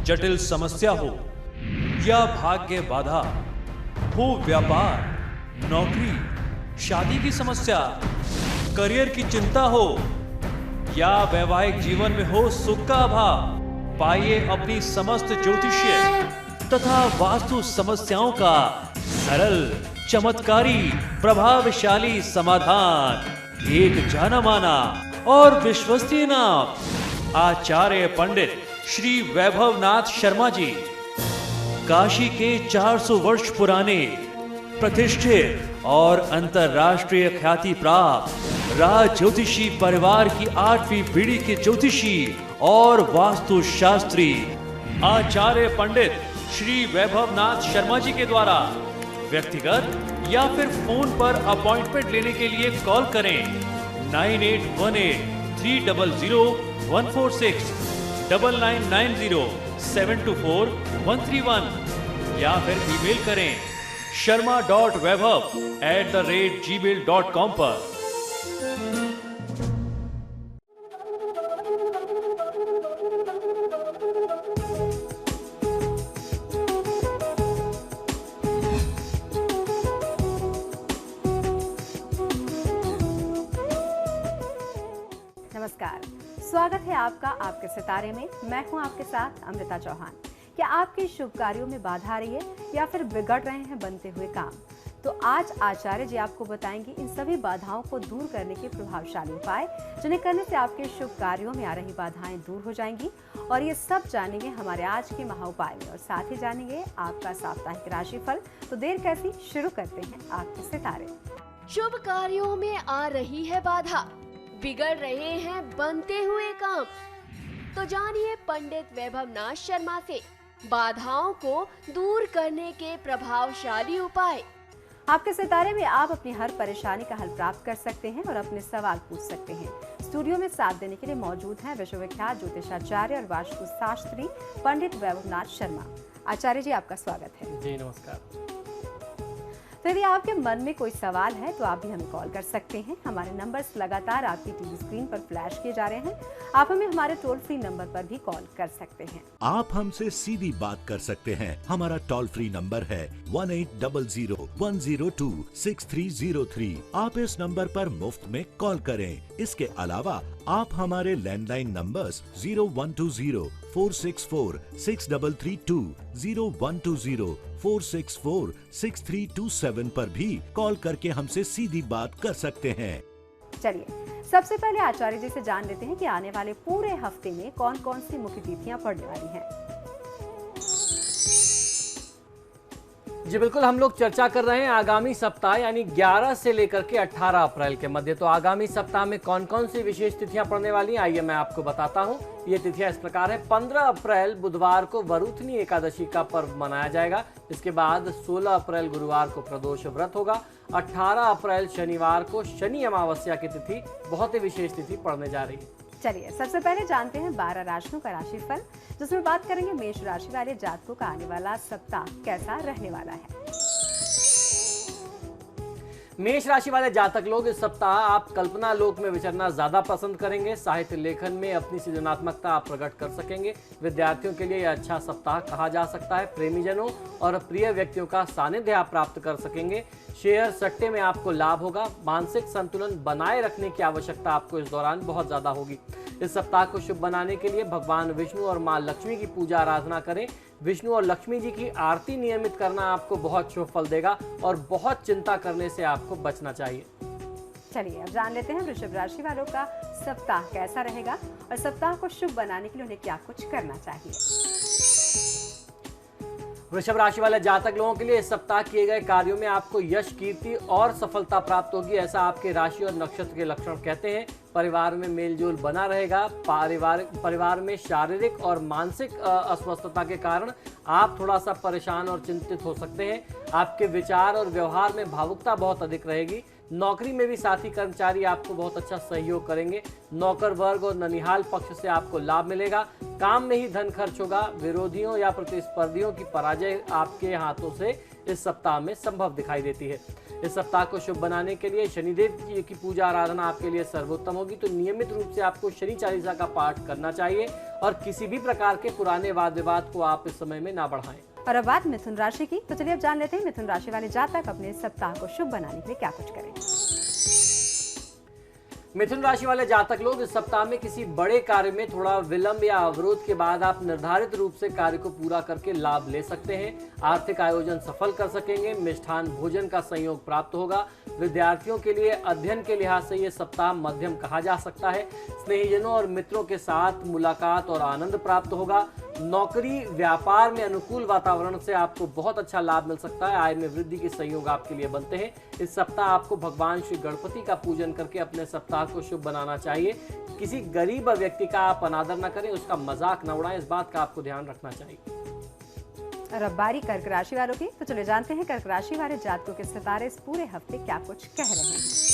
जटिल समस्या हो या भाग्य बाधा हो, व्यापार, नौकरी, शादी की समस्या, करियर की चिंता हो या वैवाहिक जीवन में हो सुख का अभाव, पाइए अपनी समस्त ज्योतिषीय तथा वास्तु समस्याओं का सरल, चमत्कारी, प्रभावशाली समाधान। एक जाना माना और विश्वसनीय नाम, आचार्य पंडित श्री वैभवनाथ शर्मा जी, काशी के 400 वर्ष पुराने प्रतिष्ठित और अंतरराष्ट्रीय ख्याति प्राप्त राज ज्योतिषी परिवार की 8वीं पीढ़ी के ज्योतिषी और वास्तु शास्त्री आचार्य पंडित श्री वैभवनाथ शर्मा जी के द्वारा व्यक्तिगत या फिर फोन पर अपॉइंटमेंट लेने के लिए कॉल करें 9818-300-146, 9990-724-131 या फिर ईमेल करें sharma.vaibhav@gmail.com पर। नमस्कार, स्वागत है आपका आपके सितारे में। मैं हूं आपके साथ अमृता चौहान। क्या आपके शुभ कार्यों में बाधा आ रही है या फिर बिगड़ रहे हैं बनते हुए काम? तो आज आचार्य जी आपको बताएंगे इन सभी बाधाओं को दूर करने के प्रभावशाली उपाय, जिन्हें करने से आपके शुभ कार्यों में आ रही बाधाएं दूर हो जाएंगी। और ये सब जानेंगे हमारे आज के महाउपाय में, और साथ ही जानेंगे आपका साप्ताहिक राशिफल। तो देर कैसी, शुरू करते हैं आपके सितारे। शुभ कार्यों में आ रही है बाधा, बिगड़ रहे हैं बनते हुए काम। तो जानिए पंडित वैभवनाथ शर्मा से बाधाओं को दूर करने के प्रभावशाली उपाय। आपके सितारे में आप अपनी हर परेशानी का हल प्राप्त कर सकते हैं और अपने सवाल पूछ सकते हैं। स्टूडियो में साथ देने के लिए मौजूद हैं विश्वविख्यात ज्योतिषाचार्य और वास्तु शास्त्री पंडित वैभवनाथ शर्मा। आचार्य जी, आपका स्वागत है। जी नमस्कार। तो यदि आपके मन में कोई सवाल है तो आप भी हमें कॉल कर सकते हैं। हमारे नंबर्स लगातार आपकी टीवी स्क्रीन पर फ्लैश किए जा रहे हैं। आप हमें हमारे टोल फ्री नंबर पर भी कॉल कर सकते हैं। आप हमसे सीधी बात कर सकते हैं। हमारा टोल फ्री नंबर है 1800-102-6303। आप इस नंबर पर मुफ्त में कॉल करें। इसके अलावा आप हमारे लैंडलाइन नंबर्स 0120-464-6332, 0120-464-6327 पर भी कॉल करके हमसे सीधी बात कर सकते हैं। चलिए सबसे पहले आचार्य जी से जान लेते हैं कि आने वाले पूरे हफ्ते में कौन कौन सी मुख्य तिथियां पड़ने वाली हैं। जी बिल्कुल, हम लोग चर्चा कर रहे हैं आगामी सप्ताह यानी 11 से लेकर के 18 अप्रैल के मध्य। तो आगामी सप्ताह में कौन कौन सी विशेष तिथियां पड़ने वाली हैं, आइए मैं आपको बताता हूं। ये तिथियां इस प्रकार है। 15 अप्रैल बुधवार को वरुथनी एकादशी का पर्व मनाया जाएगा। इसके बाद 16 अप्रैल गुरुवार को प्रदोष व्रत होगा। 18 अप्रैल शनिवार को शनि अमावस्या की तिथि, बहुत ही विशेष तिथि पड़ने जा रही है। चलिए सबसे पहले जानते हैं 12 राशियों का राशिफल, जिसमें बात करेंगे मेष राशि वाले जातकों का आने वाला सप्ताह कैसा रहने वाला है। मेष राशि वाले जातक लोग इस सप्ताह आप कल्पना लोक में विचरना ज्यादा पसंद करेंगे। साहित्य लेखन में अपनी सृजनात्मकता आप प्रकट कर सकेंगे। विद्यार्थियों के लिए यह अच्छा सप्ताह कहा जा सकता है। प्रेमीजनों और प्रिय व्यक्तियों का सानिध्य आप प्राप्त कर सकेंगे। शेयर सट्टे में आपको लाभ होगा। मानसिक संतुलन बनाए रखने की आवश्यकता आपको इस दौरान बहुत ज्यादा होगी। इस सप्ताह को शुभ बनाने के लिए भगवान विष्णु और मां लक्ष्मी की पूजा आराधना करें। विष्णु और लक्ष्मी जी की आरती नियमित करना आपको बहुत शुभ फल देगा और बहुत चिंता करने से आपको बचना चाहिए। चलिए अब जान लेते हैं वृषभ राशि वालों का सप्ताह कैसा रहेगा और सप्ताह को शुभ बनाने के लिए उन्हें क्या कुछ करना चाहिए। वृषभ राशि वाले जातक लोगों के लिए इस सप्ताह किए गए कार्यों में आपको यश, कीर्ति और सफलता प्राप्त होगी, ऐसा आपके राशि और नक्षत्र के लक्षण कहते हैं। परिवार में मेलजोल बना रहेगा। परिवार में शारीरिक और मानसिक अस्वस्थता के कारण आप थोड़ा सा परेशान और चिंतित हो सकते हैं। आपके विचार और व्यवहार में भावुकता बहुत अधिक रहेगी। नौकरी में भी साथी कर्मचारी आपको बहुत अच्छा सहयोग करेंगे। नौकर वर्ग और ननिहाल पक्ष से आपको लाभ मिलेगा। काम में ही धन खर्च होगा। विरोधियों या प्रतिस्पर्धियों की पराजय आपके हाथों से इस सप्ताह में संभव दिखाई देती है। इस सप्ताह को शुभ बनाने के लिए शनिदेव की पूजा आराधना आपके लिए सर्वोत्तम होगी, तो नियमित रूप से आपको शनि चालीसा का पाठ करना चाहिए और किसी भी प्रकार के पुराने वाद विवाद को आप इस समय में ना बढ़ाएं। और अब बात मिथुन राशि की, तो चलिए अब जान लेते हैं मिथुन राशि वाले जातक अपने इस सप्ताह को शुभ बनाने के लिए क्या कुछ करें। मिथुन राशि वाले जातक लोग इस सप्ताह में किसी बड़े कार्य में थोड़ा विलंब या अवरोध के बाद आप निर्धारित रूप से कार्य को पूरा करके लाभ ले सकते हैं। आर्थिक आयोजन सफल कर सकेंगे। मिष्ठान भोजन का संयोग प्राप्त होगा। विद्यार्थियों के लिए अध्ययन के लिहाज से ये सप्ताह मध्यम कहा जा सकता है। स्नेहीजनों और मित्रों के साथ मुलाकात और आनंद प्राप्त होगा। नौकरी व्यापार में अनुकूल वातावरण से आपको बहुत अच्छा लाभ मिल सकता है। आय में वृद्धि के संयोग आपके लिए बनते हैं। इस सप्ताह आपको भगवान श्री गणपति का पूजन करके अपने सप्ताह को शुभ बनाना चाहिए। किसी गरीब व्यक्ति का आप अनादर न करें, उसका मजाक न उड़ाएं, इस बात का आपको ध्यान रखना चाहिए। और अब बारी कर्क राशि वालों की, तो चले जानते हैं कर्क राशि वाले जातकों के सितारे इस पूरे हफ्ते क्या कुछ कह रहे हैं।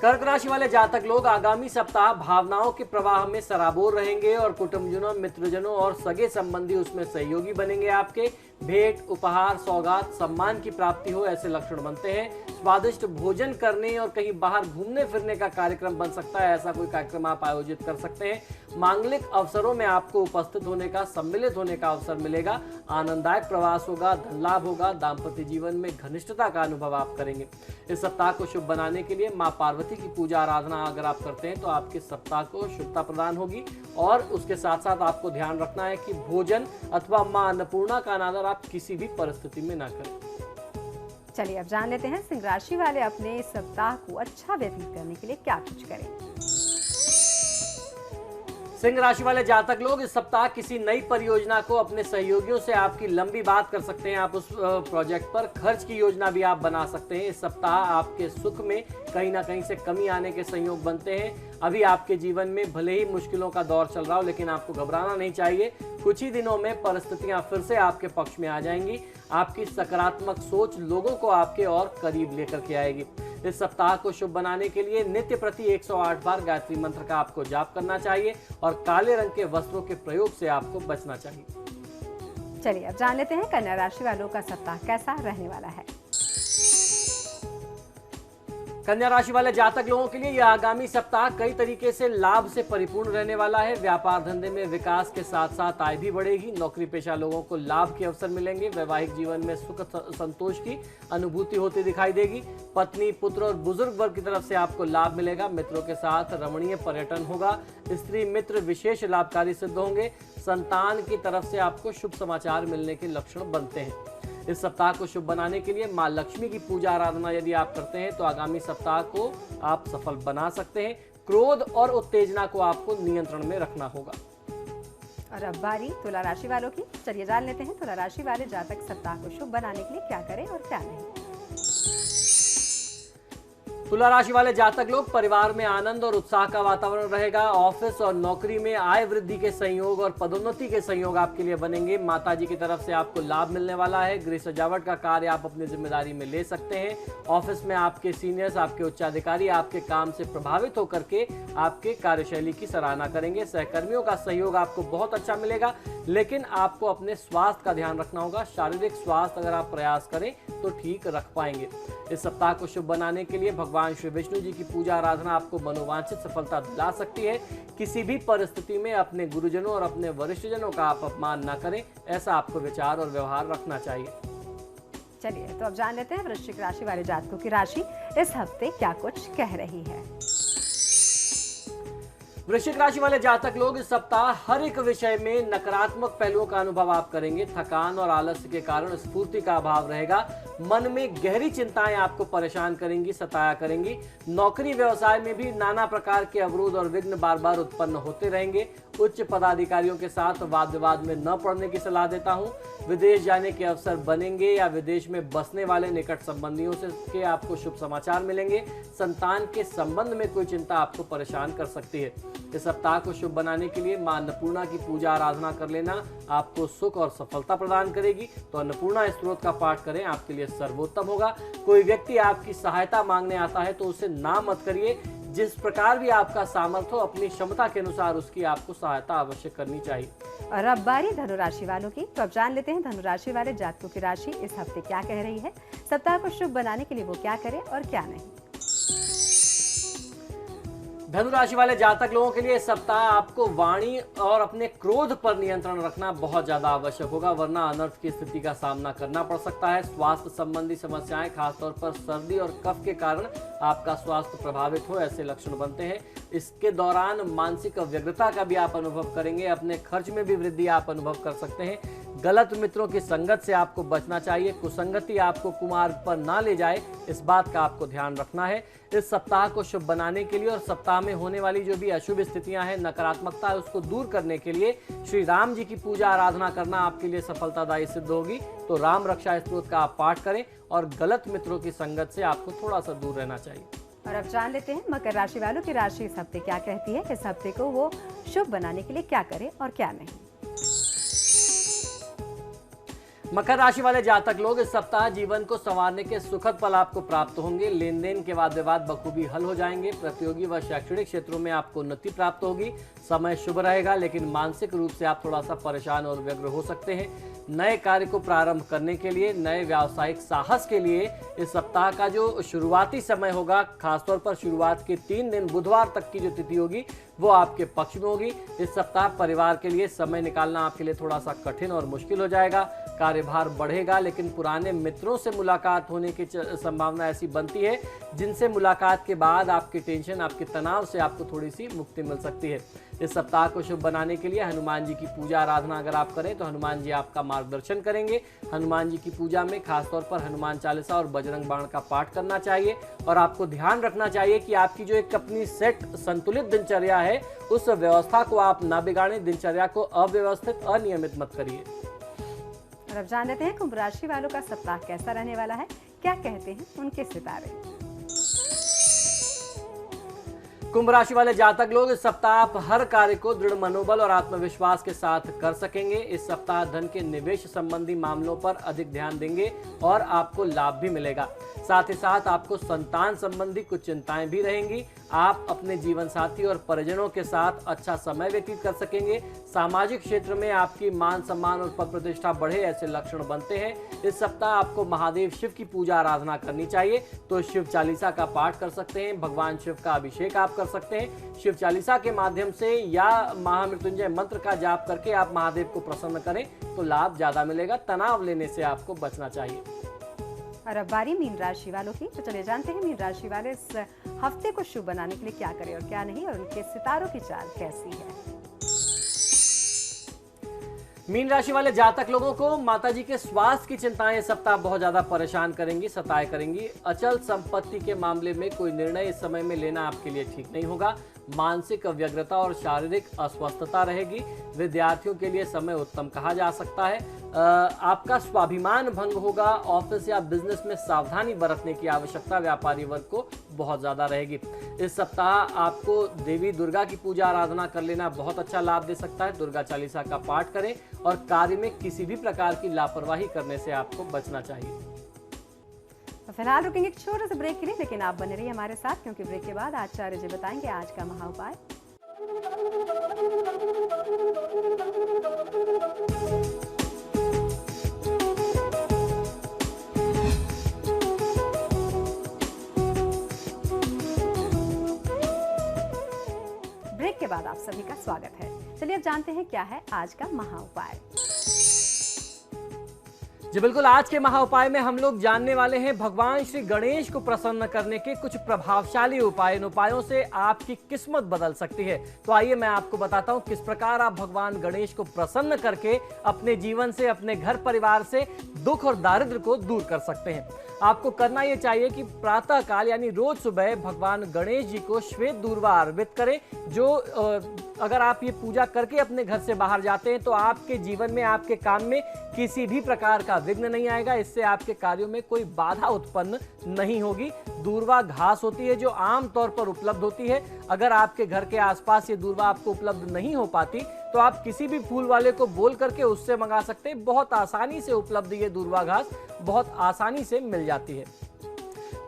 कर्क राशि वाले जातक लोग आगामी सप्ताह भावनाओं के प्रवाह में सराबोर रहेंगे और कुटुंबजनों, मित्रजनों और सगे संबंधी उसमें सहयोगी बनेंगे। आपके भेंट, उपहार, सौगात, सम्मान की प्राप्ति हो, ऐसे लक्षण बनते हैं। स्वादिष्ट भोजन करने और कहीं बाहर घूमने फिरने का कार्यक्रम बन सकता है। ऐसा कोई कार्यक्रम आप आयोजित कर सकते हैं। मांगलिक अवसरों में आपको उपस्थित होने का, सम्मिलित होने का अवसर मिलेगा। आनंददायक प्रवास होगा, धन लाभ होगा। दाम्पत्य जीवन में घनिष्ठता का अनुभव आप करेंगे। इस सप्ताह को शुभ बनाने के लिए माँ पार्वती की पूजा आराधना अगर आप करते हैं तो आपके सप्ताह को शुभता प्रदान होगी। और उसके साथ साथ आपको ध्यान रखना है कि भोजन अथवा माँ अन्नपूर्णा का अनादर आप किसी भी परिस्थिति में ना करें। चलिए अब जान लेते हैं सिंह राशि वाले अपने इस सप्ताह को अच्छा व्यतीत करने के लिए क्या कुछ करें। सिंह राशि वाले जातक लोग इस सप्ताह किसी नई परियोजना को अपने सहयोगियों से आपकी लंबी बात कर सकते हैं। आप उस प्रोजेक्ट पर खर्च की योजना भी आप बना सकते हैं। इस सप्ताह आपके सुख में कहीं ना कहीं से कमी आने के संयोग बनते हैं। अभी आपके जीवन में भले ही मुश्किलों का दौर चल रहा हो, लेकिन आपको घबराना नहीं चाहिए। कुछ ही दिनों में परिस्थितियां फिर से आपके पक्ष में आ जाएंगी। आपकी सकारात्मक सोच लोगों को आपके और करीब लेकर के आएगी। इस सप्ताह को शुभ बनाने के लिए नित्य प्रति 108 बार गायत्री मंत्र का आपको जाप करना चाहिए और काले रंग के वस्त्रों के प्रयोग से आपको बचना चाहिए। चलिए अब जान लेते हैं कन्या राशि वालों का सप्ताह कैसा रहने वाला है। कन्या राशि वाले जातक लोगों के लिए यह आगामी सप्ताह कई तरीके से लाभ से परिपूर्ण रहने वाला है। व्यापार धंधे में विकास के साथ साथ आय भी बढ़ेगी। नौकरी पेशा लोगों को लाभ के अवसर मिलेंगे। वैवाहिक जीवन में सुख संतोष की अनुभूति होती दिखाई देगी। पत्नी, पुत्र और बुजुर्ग वर्ग की तरफ से आपको लाभ मिलेगा। मित्रों के साथ रमणीय पर्यटन होगा। स्त्री मित्र विशेष लाभकारी सिद्ध होंगे। संतान की तरफ से आपको शुभ समाचार मिलने के लक्षण बनते हैं। इस सप्ताह को शुभ बनाने के लिए माँ लक्ष्मी की पूजा आराधना यदि आप करते हैं तो आगामी सप्ताह को आप सफल बना सकते हैं। क्रोध और उत्तेजना को आपको नियंत्रण में रखना होगा। और अब बारी तुला राशि वालों की। चलिए जान लेते हैं तुला राशि वाले जातक सप्ताह को शुभ बनाने के लिए क्या करें और क्या नहीं। तुला राशि वाले जातक लोग परिवार में आनंद और उत्साह का वातावरण रहेगा। ऑफिस और नौकरी में आय वृद्धि के संयोग और पदोन्नति के संयोग आपके लिए बनेंगे। माताजी की तरफ से आपको लाभ मिलने वाला है। गृह सजावट का कार्य आप अपनी जिम्मेदारी में ले सकते हैं। ऑफिस में आपके सीनियर्स, आपके उच्चाधिकारी आपके काम से प्रभावित होकर के आपके कार्यशैली की सराहना करेंगे। सहकर्मियों का सहयोग आपको बहुत अच्छा मिलेगा, लेकिन आपको अपने स्वास्थ्य का ध्यान रखना होगा। शारीरिक स्वास्थ्य अगर आप प्रयास करें तो ठीक रख पाएंगे। इस सप्ताह को शुभ बनाने के लिए भगवान श्री विष्णु जी की पूजा आराधना आपको मनोवांछित सफलता दिला सकती है। किसी भी परिस्थिति में अपने गुरुजनों और अपने वरिष्ठजनों का आप अपमान न करें, ऐसा आपको विचार और व्यवहार रखना चाहिए। चलिए तो अब जान लेते हैं वृश्चिक राशि वाले जातकों की राशि इस हफ्ते क्या कुछ कह रही है। वृश्चिक राशि वाले जातक लोग इस सप्ताह हर एक विषय में नकारात्मक पहलुओं का अनुभव आप करेंगे। थकान और आलस्य के कारण स्फूर्ति का अभाव रहेगा। मन में गहरी चिंताएं आपको परेशान करेंगी, सताया करेंगी। नौकरी व्यवसाय में भी नाना प्रकार के अवरोध और विघ्न बार बार उत्पन्न होते रहेंगे। उच्च पदाधिकारियों के साथ वाद विवाद में न पड़ने की सलाह देता हूं। विदेश जाने के अवसर बनेंगे या विदेश में बसने वाले निकट संबंधियों से के आपको शुभ समाचार मिलेंगे। संतान के संबंध में कोई चिंता आपको परेशान कर सकती है। इस सप्ताह को शुभ बनाने के लिए मां अन्नपूर्णा की पूजा आराधना कर लेना आपको सुख और सफलता प्रदान करेगी। तो अन्नपूर्णा स्तोत्र का पाठ करें, आपके लिए सर्वोत्तम होगा। कोई व्यक्ति आपकी सहायता मांगने आता है तो उसे ना मत करिए। जिस प्रकार भी आपका सामर्थ्य हो, अपनी क्षमता के अनुसार उसकी आपको सहायता अवश्य करनी चाहिए। और अब बारी धनु राशि वालों की, तो अब जान लेते हैं धनु राशि वाले जातकों की राशि इस हफ्ते क्या कह रही है। सप्ताह को शुभ बनाने के लिए वो क्या करें और क्या नहीं। धनु राशि वाले जातक लोगों के लिए इस सप्ताह आपको वाणी और अपने क्रोध पर नियंत्रण रखना बहुत ज्यादा आवश्यक होगा, वरना अनर्थ की स्थिति का सामना करना पड़ सकता है। स्वास्थ्य संबंधी समस्याएं, खासतौर पर सर्दी और कफ के कारण आपका स्वास्थ्य प्रभावित हो, ऐसे लक्षण बनते हैं। इसके दौरान मानसिक व्यग्रता का भी आप अनुभव करेंगे। अपने खर्च में भी वृद्धि आप अनुभव कर सकते हैं। गलत मित्रों की संगत से आपको बचना चाहिए। कुसंगति आपको कुमार्ग पर ना ले जाए, इस बात का आपको ध्यान रखना है। इस सप्ताह को शुभ बनाने के लिए और सप्ताह में होने वाली जो भी अशुभ स्थितियां हैं, नकारात्मकता है, उसको दूर करने के लिए श्री राम जी की पूजा आराधना करना आपके लिए सफलतादायी सिद्ध होगी। तो राम रक्षा स्तोत्र का आप पाठ करें और गलत मित्रों की संगत से आपको थोड़ा सा दूर रहना चाहिए। और अब जान लेते हैं मकर राशि वालों की राशि इस हफ्ते क्या कहती है। इस हफ्ते को वो शुभ बनाने के लिए क्या करें और क्या नहीं। मकर राशि वाले जातक लोग इस सप्ताह जीवन को संवारने के सुखद पल आपको प्राप्त होंगे। लेन देन के वाद विवाद बखूबी हल हो जाएंगे। प्रतियोगी व शैक्षणिक क्षेत्रों में आपको उन्नति प्राप्त होगी। समय शुभ रहेगा, लेकिन मानसिक रूप से आप थोड़ा सा परेशान और व्यग्र हो सकते हैं। नए कार्य को प्रारंभ करने के लिए, नए व्यावसायिक साहस के लिए इस सप्ताह का जो शुरुआती समय होगा, खासतौर पर शुरुआत के 3 दिन बुधवार तक की जो तिथि होगी वो आपके पक्ष में होगी। इस सप्ताह परिवार के लिए समय निकालना आपके लिए थोड़ा सा कठिन और मुश्किल हो जाएगा। कार्यभार बढ़ेगा, लेकिन पुराने मित्रों से मुलाकात होने की संभावना ऐसी बनती है जिनसे मुलाकात के बाद आपकी टेंशन, आपके तनाव से आपको थोड़ी सी मुक्ति मिल सकती है। इस सप्ताह को शुभ बनाने के लिए हनुमान जी की पूजा आराधना अगर आप करें तो हनुमान जी आपका मार्गदर्शन करेंगे। हनुमान जी की पूजा में खासतौर पर हनुमान चालीसा और बजरंग बाण का पाठ करना चाहिए। और आपको ध्यान रखना चाहिए कि आपकी जो एक अपनी सेट संतुलित दिनचर्या है, उस व्यवस्था को आप ना बिगाड़ें। दिनचर्या को अव्यवस्थित, अनियमित मत करिए। और अब जान लेते हैं कुंभ राशि वालों का सप्ताह कैसा रहने वाला है, क्या कहते हैं उनके सितारे। कुंभ राशि वाले जातक लोग इस सप्ताह आप हर कार्य को दृढ़ मनोबल और आत्मविश्वास के साथ कर सकेंगे। इस सप्ताह धन के निवेश संबंधी मामलों पर अधिक ध्यान देंगे और आपको लाभ भी मिलेगा। साथ ही साथ आपको संतान संबंधी कुछ चिंताएं भी रहेंगी। आप अपने जीवन साथी और परिजनों के साथ अच्छा समय व्यतीत कर सकेंगे। सामाजिक क्षेत्र में आपकी मान सम्मान और पद प्रतिष्ठा बढ़े, ऐसे लक्षण बनते हैं। इस सप्ताह आपको महादेव शिव की पूजा आराधना करनी चाहिए। तो शिव चालीसा का पाठ कर सकते हैं, भगवान शिव का अभिषेक आप कर सकते हैं। शिव चालीसा के माध्यम से या महामृत्युंजय मंत्र का जाप करके आप महादेव को प्रसन्न करें तो लाभ ज्यादा मिलेगा। तनाव लेने से आपको बचना चाहिए। और अब बारी मीन राशि वालों की, तो चले जानते हैं मीन राशि वाले इस हफ्ते को शुभ बनाने के लिए क्या करें और क्या नहीं, और उनके सितारों की चाल कैसी है। मीन राशि वाले जातक लोगों को माताजी के स्वास्थ्य की चिंताएं इस सप्ताह बहुत ज्यादा परेशान करेंगी, सताए करेंगी। अचल संपत्ति के मामले में कोई निर्णय इस समय में लेना आपके लिए ठीक नहीं होगा। मानसिक व्यग्रता और शारीरिक अस्वस्थता रहेगी। विद्यार्थियों के लिए समय उत्तम कहा जा सकता है। आपका स्वाभिमान भंग होगा। ऑफिस या बिजनेस में सावधानी बरतने की आवश्यकता व्यापारी वर्ग को बहुत ज्यादा रहेगी। इस सप्ताह आपको देवी दुर्गा की पूजा आराधना कर लेना बहुत अच्छा लाभ दे सकता है। दुर्गा चालीसा का पाठ करें और कार्य में किसी भी प्रकार की लापरवाही करने से आपको बचना चाहिए। तो फिलहाल रुकेंगे एक छोटे से ब्रेक के लिए, लेकिन आप बने रहिए हमारे साथ, क्योंकि ब्रेक के बाद आचार्य जी बताएंगे आज का महा उपाय। ब्रेक के बाद आप सभी का स्वागत है। चलिए अब जानते हैं क्या है आज का महा उपाय। जी बिल्कुल, आज के महा उपाय में हम लोग जानने वाले हैं भगवान श्री गणेश को प्रसन्न करने के कुछ प्रभावशाली उपाय। इन उपायों से आपकी किस्मत बदल सकती है। तो आइए मैं आपको बताता हूं किस प्रकार आप भगवान गणेश को प्रसन्न करके अपने जीवन से, अपने घर परिवार से दुख और दारिद्र को दूर कर सकते हैं। आपको करना यह चाहिए कि प्रातः काल यानी रोज सुबह भगवान गणेश जी को श्वेत दूर्वा अर्पित करें। जो अगर आप ये पूजा करके अपने घर से बाहर जाते हैं तो आपके जीवन में, आपके काम में किसी भी प्रकार का विघ्न नहीं आएगा, इससे आपके कार्यों में कोई बाधा उत्पन्न नहीं होगी। दूर्वा घास होती है जो आमतौर पर उपलब्ध होती है। अगर आपके घर के आसपास ये दूर्वा आपको उपलब्ध नहीं हो पाती तो आप किसी भी फूल वाले को बोल करके उससे मंगा सकते हैं। बहुत आसानी से उपलब्ध ये दूर्वा घास बहुत आसानी से मिल जाती है।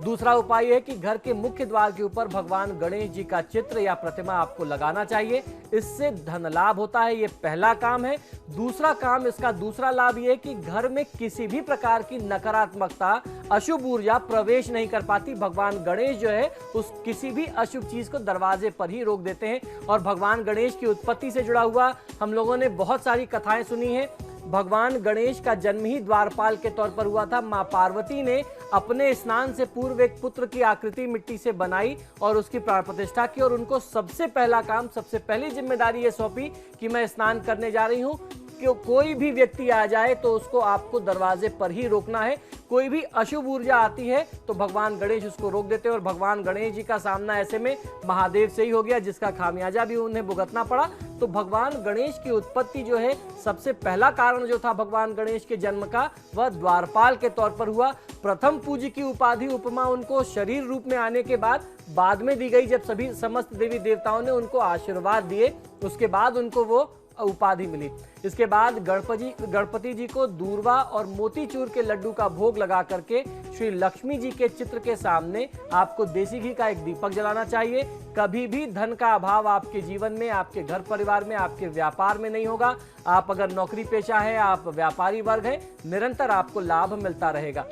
दूसरा उपाय है कि घर के मुख्य द्वार के ऊपर भगवान गणेश जी का चित्र या प्रतिमा आपको लगाना चाहिए। इससे धन लाभ होता है, ये पहला काम है। दूसरा काम, इसका दूसरा लाभ ये है कि घर में किसी भी प्रकार की नकारात्मकता, अशुभ ऊर्जा प्रवेश नहीं कर पाती। भगवान गणेश जो है उस किसी भी अशुभ चीज को दरवाजे पर ही रोक देते हैं। और भगवान गणेश की उत्पत्ति से जुड़ा हुआ हम लोगों ने बहुत सारी कथाएं सुनी हैं। भगवान गणेश का जन्म ही द्वारपाल के तौर पर हुआ था। मां पार्वती ने अपने स्नान से पूर्व एक पुत्र की आकृति मिट्टी से बनाई और उसकी प्राण प्रतिष्ठा की, और उनको सबसे पहला काम, सबसे पहली जिम्मेदारी ये सौंपी कि मैं स्नान करने जा रही हूं, कि कोई भी व्यक्ति आ जाए तो उसको आपको दरवाजे पर ही रोकना है। कोई भी अशुभ ऊर्जा आती है तो भगवान गणेश उसको रोक देते हैं। और भगवान गणेश जी का सामना ऐसे में महादेव से ही हो गया, जिसका खामियाजा भी उन्हें भुगतना पड़ा। तो भगवान गणेश की उत्पत्ति जो है, सबसे पहला कारण जो था भगवान गणेश के जन्म का, वह द्वारपाल के तौर पर हुआ। प्रथम पूज्य की उपाधि उपमा उनको शरीर रूप में आने के बाद में दी गई, जब सभी समस्त देवी देवताओं ने उनको आशीर्वाद दिए, उसके बाद उनको वो उपाधि मिली। इसके बाद गणपति जी को दूर्वा और मोतीचूर के लड्डू का भोग लगा करके श्री लक्ष्मी जी के चित्र के सामने आपको देसी घी का एक दीपक जलाना चाहिए। कभी भी धन का अभाव आपके जीवन में, आपके घर परिवार में, आपके व्यापार में नहीं होगा। आप अगर नौकरी पेशा है, आप व्यापारी वर्ग है, निरंतर आपको लाभ मिलता रहेगा।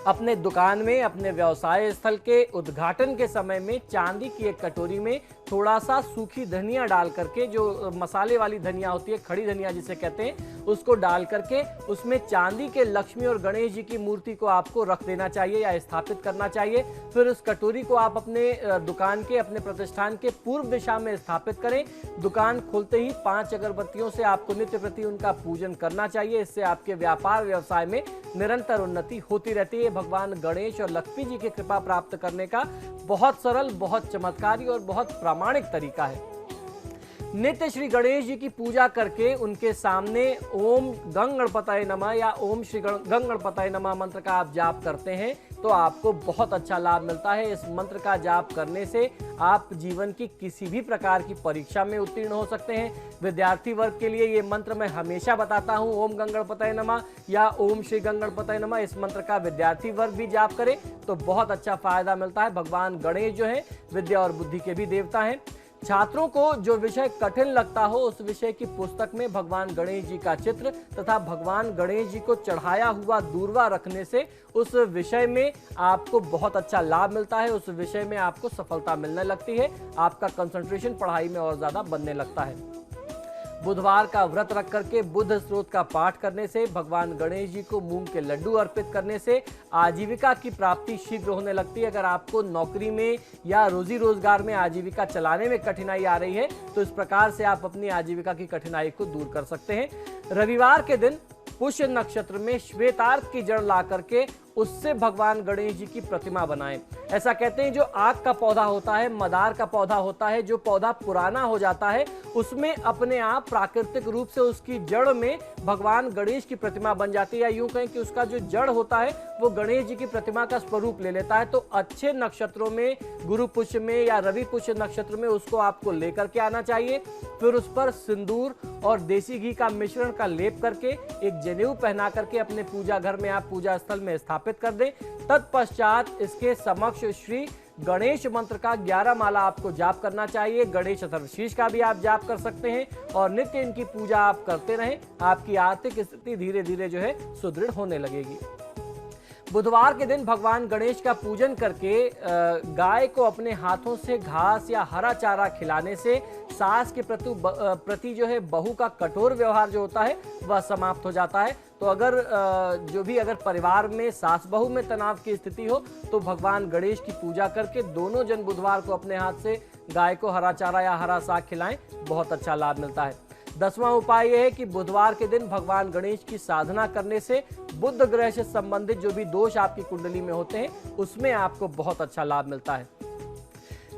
अपने दुकान में, अपने व्यवसाय स्थल के उद्घाटन के समय में चांदी की एक कटोरी में थोड़ा सा सूखी धनिया डाल करके, जो मसाले वाली धनिया होती है, खड़ी धनिया जिसे कहते हैं, उसको डाल करके उसमें चांदी के लक्ष्मी और गणेश जी की मूर्ति को आपको रख देना चाहिए या स्थापित करना चाहिए। फिर उस कटोरी को आप अपने दुकान के, अपने प्रतिष्ठान के पूर्व दिशा में स्थापित करें। दुकान खोलते ही 5 अगरबत्तियों से आपको नित्य प्रति उनका पूजन करना चाहिए। इससे आपके व्यापार व्यवसाय में निरंतर उन्नति होती रहती है। भगवान गणेश और लक्ष्मी जी की कृपा प्राप्त करने का बहुत सरल, बहुत चमत्कारी और बहुत प्रामाणिक तरीका है। नित्य श्री गणेश जी की पूजा करके उनके सामने ओम गंग गणपतये नमः या ओम श्री गंग गणपतये नमः मंत्र का आप जाप करते हैं तो आपको बहुत अच्छा लाभ मिलता है। इस मंत्र का जाप करने से आप जीवन की किसी भी प्रकार की परीक्षा में उत्तीर्ण हो सकते हैं। विद्यार्थी वर्ग के लिए ये मंत्र मैं हमेशा बताता हूं, ओम गंग गणपतये नमः या ओम श्री गंग गणपतये नमः। इस मंत्र का विद्यार्थी वर्ग भी जाप करे तो बहुत अच्छा फायदा मिलता है। भगवान गणेश जो है विद्या और बुद्धि के भी देवता हैं। छात्रों को जो विषय कठिन लगता हो उस विषय की पुस्तक में भगवान गणेश जी का चित्र तथा भगवान गणेश जी को चढ़ाया हुआ दूर्वा रखने से उस विषय में आपको बहुत अच्छा लाभ मिलता है। उस विषय में आपको सफलता मिलने लगती है, आपका कंसंट्रेशन पढ़ाई में और ज्यादा बनने लगता है। बुधवार का व्रत रख करके बुध स्त्रोत का पाठ करने से, भगवान गणेश जी को मूंग के लड्डू अर्पित करने से आजीविका की प्राप्ति शीघ्र होने लगती है। अगर आपको नौकरी में या रोजी रोजगार में आजीविका चलाने में कठिनाई आ रही है तो इस प्रकार से आप अपनी आजीविका की कठिनाई को दूर कर सकते हैं। रविवार के दिन पुष्य नक्षत्र में श्वेतार्क की जड़ ला करके उससे भगवान गणेश जी की प्रतिमा बनाएं। ऐसा कहते हैं जो आग का पौधा होता है, मदार का पौधा होता है, जो पौधा पुराना हो जाता है उसमें अपने आप प्राकृतिक रूप से उसकी जड़ में भगवान गणेश की प्रतिमा बन जाती है, या यूं कहें कि उसका जो जड़ होता है वो गणेश जी की प्रतिमा का स्वरूप ले लेता है। तो अच्छे नक्षत्रों में, गुरु पुष्य में या रवि पुष्य नक्षत्र में उसको आपको लेकर के आना चाहिए। फिर उस पर सिंदूर और देसी घी का मिश्रण का लेप करके एक जनेऊ पहना करके अपने पूजा घर में आप पूजा स्थल में स्थापित कर दें। तत्पश्चात इसके समक्ष श्री गणेश मंत्र का 11 माला आपको जाप करना चाहिए। गणेश अथर्वशीष का भी आप जाप कर सकते हैं और नित्य इनकी पूजा आप करते रहें। आपकी आर्थिक स्थिति धीरे धीरे जो है सुदृढ़ होने लगेगी। बुधवार के दिन भगवान गणेश का पूजन करके गाय को अपने हाथों से घास या हरा चारा खिलाने से सास के प्रति जो है बहू का कठोर व्यवहार जो होता है वह समाप्त हो जाता है। तो अगर परिवार में सास बहू में तनाव की स्थिति हो तो भगवान गणेश की पूजा करके दोनों जन बुधवार को अपने हाथ से गाय को हरा चारा या हरा साग खिलाएं, बहुत अच्छा लाभ मिलता है। 10वां उपाय यह है कि बुधवार के दिन भगवान गणेश की साधना करने से बुध ग्रह से संबंधित जो भी दोष आपकी कुंडली में होते हैं उसमें आपको बहुत अच्छा लाभ मिलता है।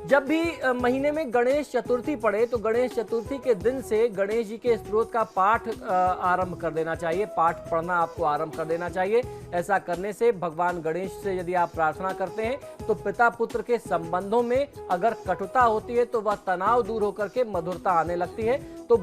जब भी महीने में गणेश चतुर्थी पड़े तो गणेश चतुर्थी के दिन से गणेश जी के स्तोत्र का पाठ आरंभ कर देना चाहिए, पाठ पढ़ना आपको आरंभ कर देना चाहिए। ऐसा करने से भगवान गणेश से यदि आप प्रार्थना करते हैं तो पिता पुत्र के संबंधों में अगर कटुता होती है तो वह तनाव दूर होकर के मधुरता आने लगती है। तो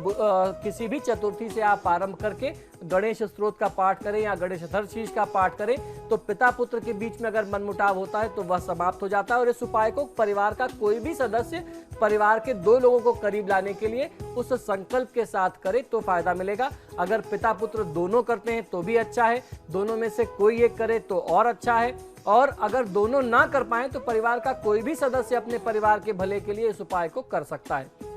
किसी भी चतुर्थी से आप आरंभ करके गणेश स्तोत्र का पाठ करें या गणेश शीष का पाठ करें तो पिता पुत्र के बीच में अगर मनमुटाव होता है तो वह समाप्त हो जाता है। और इस उपाय को परिवार का कोई भी सदस्य परिवार के 2 लोगों को करीब लाने के लिए उस संकल्प के साथ करे तो फायदा मिलेगा। अगर पिता पुत्र दोनों करते हैं तो भी अच्छा है, दोनों में से कोई एक करे तो और अच्छा है, और अगर दोनों ना कर पाए तो परिवार का कोई भी सदस्य अपने परिवार के भले के लिए इस उपाय को कर सकता है।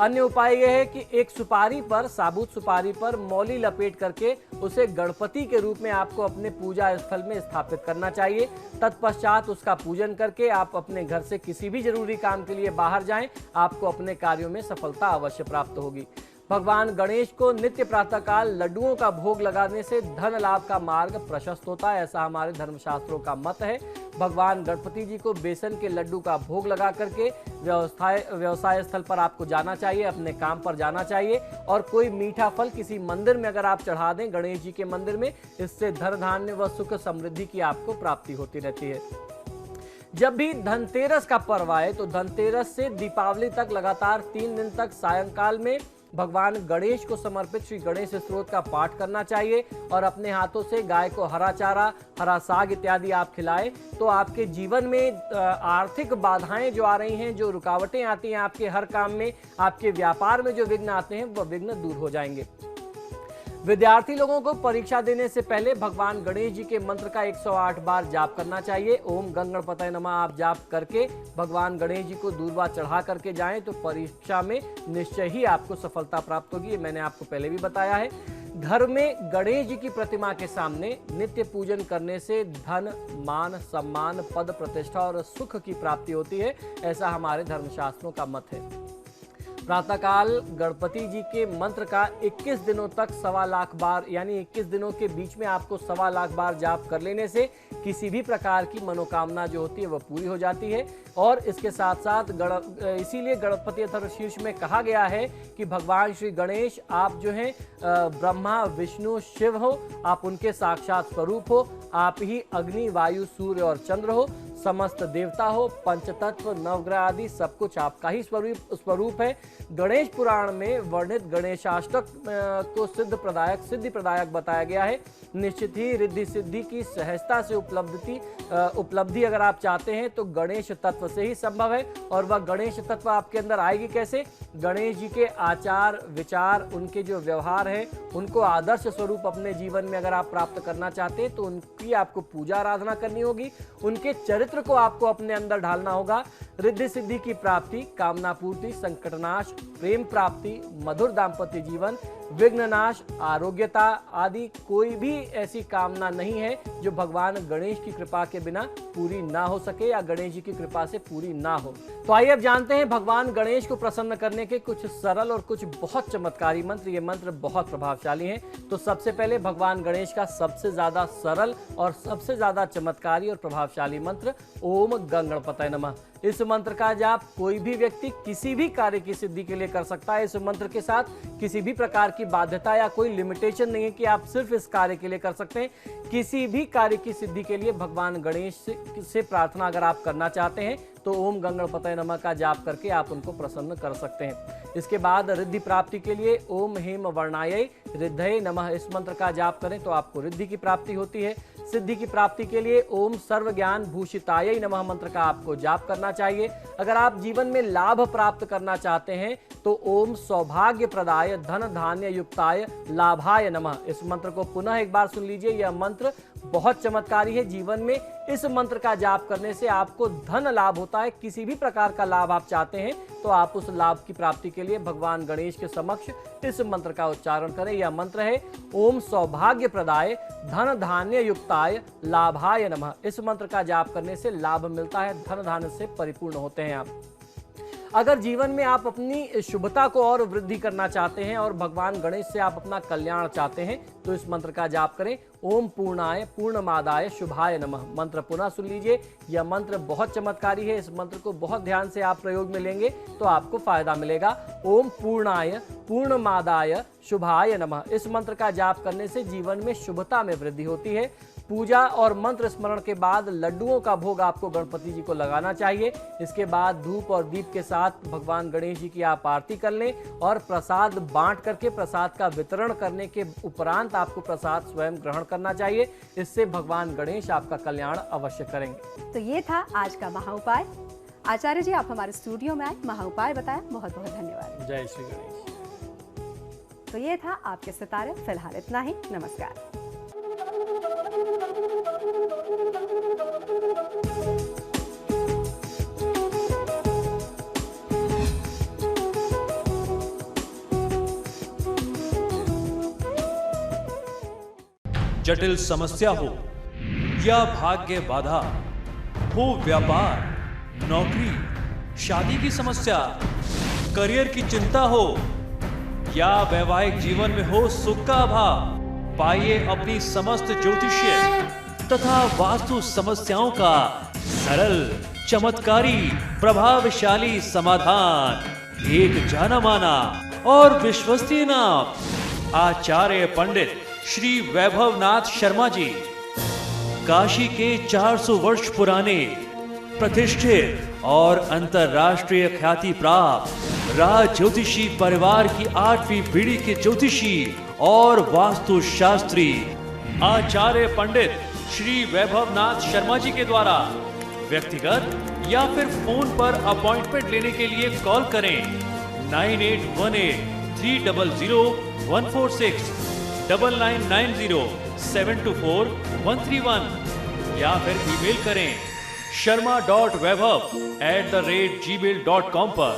अन्य उपाय यह है कि एक सुपारी पर, साबुत सुपारी पर मौली लपेट करके उसे गणपति के रूप में आपको अपने पूजा स्थल में स्थापित करना चाहिए। तत्पश्चात उसका पूजन करके आप अपने घर से किसी भी जरूरी काम के लिए बाहर जाएं, आपको अपने कार्यों में सफलता अवश्य प्राप्त होगी। भगवान गणेश को नित्य प्रातःकाल लड्डुओं का भोग लगाने से धन लाभ का मार्ग प्रशस्त होता है, ऐसा हमारे धर्मशास्त्रों का मत है। भगवान गणपति जी को बेसन के लड्डू का भोग लगा करके व्यवसाय स्थल पर आपको जाना चाहिए, अपने काम पर जाना चाहिए, और कोई मीठा फल किसी मंदिर में अगर आप चढ़ा दें गणेश जी के मंदिर में, इससे धन धान्य व सुख समृद्धि की आपको प्राप्ति होती रहती है। जब भी धनतेरस का पर्व आए तो धनतेरस से दीपावली तक लगातार 3 दिन तक सायंकाल में भगवान गणेश को समर्पित श्री गणेश स्तोत्र का पाठ करना चाहिए, और अपने हाथों से गाय को हरा चारा, हरा साग इत्यादि आप खिलाएं तो आपके जीवन में आर्थिक बाधाएं जो आ रही हैं, जो रुकावटें आती हैं आपके हर काम में, आपके व्यापार में जो विघ्न आते हैं वह विघ्न दूर हो जाएंगे। विद्यार्थी लोगों को परीक्षा देने से पहले भगवान गणेश जी के मंत्र का 108 बार जाप करना चाहिए। ओम गंग गणपतये नमः आप जाप करके भगवान गणेश जी को दूर्वा चढ़ा करके जाएं तो परीक्षा में निश्चय ही आपको सफलता प्राप्त होगी। ये मैंने आपको पहले भी बताया है। घर में गणेश जी की प्रतिमा के सामने नित्य पूजन करने से धन, मान, सम्मान, पद, प्रतिष्ठा और सुख की प्राप्ति होती है, ऐसा हमारे धर्मशास्त्रों का मत है। प्रातःकाल गणपति जी के मंत्र का 21 दिनों तक 1.25 लाख बार, यानी 21 दिनों के बीच में आपको 1.25 लाख बार जाप कर लेने से किसी भी प्रकार की मनोकामना जो होती है वह पूरी हो जाती है। और इसके साथ साथ इसीलिए गणपति अथर्वशीर्ष में कहा गया है कि भगवान श्री गणेश आप जो हैं ब्रह्मा, विष्णु, शिव हो, आप उनके साक्षात स्वरूप हो, आप ही अग्नि, वायु, सूर्य और चंद्र हो, समस्त देवता हो, पंचतत्व, नवग्रह आदि सब कुछ आपका ही स्वरूप है। गणेश पुराण में वर्णित गणेशाष्टक को सिद्धि प्रदायक बताया गया है। निश्चित ही रिद्धि सिद्धि की सहजता से उपलब्धि अगर आप चाहते हैं तो गणेश तत्व से ही संभव है। और वह गणेश तत्व आपके अंदर आएगी कैसे? गणेश जी के आचार विचार, उनके जो व्यवहार है, उनको आदर्श स्वरूप अपने जीवन में अगर आप प्राप्त करना चाहते हैं तो उनकी आपको पूजा आराधना करनी होगी, उनके चरित्र को आपको अपने अंदर ढालना होगा। रिद्धि सिद्धि की प्राप्ति, कामना पूर्ति, संकटनाश, प्रेम प्राप्ति, मधुर दाम्पत्य जीवन, विघ्ननाश, आरोग्यता आदि कोई भी ऐसी कामना नहीं है जो भगवान गणेश की कृपा के बिना पूरी ना हो सके या गणेश जी की कृपा से पूरी ना हो। तो आइए अब जानते हैं भगवान गणेश को प्रसन्न करने के कुछ सरल और कुछ बहुत चमत्कारी मंत्र। ये मंत्र बहुत प्रभावशाली हैं। तो सबसे पहले भगवान गणेश का सबसे ज्यादा सरल और सबसे ज्यादा चमत्कारी और प्रभावशाली मंत्र ओम गंग गणपतये नमः। इस मंत्र का जाप कोई भी व्यक्ति किसी भी कार्य की सिद्धि के लिए कर सकता है। इस मंत्र के साथ किसी भी प्रकार की बाध्यता या कोई लिमिटेशन नहीं है कि आप सिर्फ इस कार्य के लिए कर सकते हैं। किसी भी कार्य की सिद्धि के लिए भगवान गणेश से प्रार्थना अगर आप करना चाहते हैं तो ओम गंग गणपतये नमः का जाप करके आप उनको प्रसन्न कर सकते हैं। इसके बाद रिद्धि प्राप्ति के लिए ओम हेम वर्णायै रिद्धये नमः इस मंत्र का जाप करें तो आपको रिद्धि की प्राप्ति होती है। सिद्धि की प्राप्ति के लिए ओम सर्व ज्ञान भूषितायै नमः मंत्र का आपको जाप करना चाहिए। अगर आप जीवन में लाभ प्राप्त करना चाहते हैं तो ओम सौभाग्य प्रदाय धन धान्य युक्ताय लाभाय नमः इस मंत्र को पुनः एक बार सुन लीजिए। यह मंत्र बहुत चमत्कारी है। जीवन में इस मंत्र का जाप करने से आपको धन लाभ होता है। किसी भी प्रकार का लाभ आप चाहते हैं तो आप उस लाभ की प्राप्ति के लिए भगवान गणेश के समक्ष इस मंत्र का उच्चारण करें। यह मंत्र है ओम सौभाग्य प्रदाय धन धान्य युक्ताय लाभाय नमः। इस मंत्र का जाप करने से लाभ मिलता है, धन धान्य से परिपूर्ण होते हैं आप। अगर जीवन में आप अपनी शुभता को और वृद्धि करना चाहते हैं और भगवान गणेश से आप अपना कल्याण चाहते हैं तो इस मंत्र का जाप करें। ओम पूर्णाय पूर्णमादाय शुभाय नमः। मंत्र पुनः सुन लीजिए। यह मंत्र बहुत चमत्कारी है। इस मंत्र को बहुत ध्यान से आप प्रयोग में लेंगे तो आपको फायदा मिलेगा। ओम पूर्णाय पूर्णमादाय शुभाय नमः। इस मंत्र का जाप करने से जीवन में शुभता में वृद्धि होती है। पूजा और मंत्र स्मरण के बाद लड्डुओं का भोग आपको गणपति जी को लगाना चाहिए। इसके बाद धूप और दीप के साथ भगवान गणेश जी की आप आरती कर लें और प्रसाद बांट करके प्रसाद का वितरण करने के उपरांत आपको प्रसाद स्वयं ग्रहण करना चाहिए। इससे भगवान गणेश आपका कल्याण अवश्य करेंगे। तो ये था आज का महाउपाय। आचार्य जी, आप हमारे स्टूडियो में आए, महाउपाय बताया, बहुत बहुत धन्यवाद। जय श्री गणेश। तो ये था आपके सितारे। फिलहाल इतना ही। नमस्कार। जटिल समस्या हो या भाग्य बाधा हो, व्यापार, नौकरी, शादी की समस्या, करियर की चिंता हो या वैवाहिक जीवन में हो सुख का अभाव, पाइए अपनी समस्त ज्योतिषीय तथा वास्तु समस्याओं का सरल, चमत्कारी, प्रभावशाली समाधान। एक जाना माना और विश्वसनीय नाम, आचार्य पंडित श्री वैभवनाथ शर्मा जी। काशी के 400 वर्ष पुराने प्रतिष्ठित और अंतरराष्ट्रीय ख्याति प्राप्त राज ज्योतिषी परिवार की 8वीं पीढ़ी के ज्योतिषी और वास्तु शास्त्री आचार्य पंडित श्री वैभवनाथ शर्मा जी के द्वारा व्यक्तिगत या फिर फोन पर अपॉइंटमेंट लेने के लिए कॉल करें 9818 300 146, 9990 724 131 या फिर ईमेल करें sharma.vaibhav@gmail.com पर।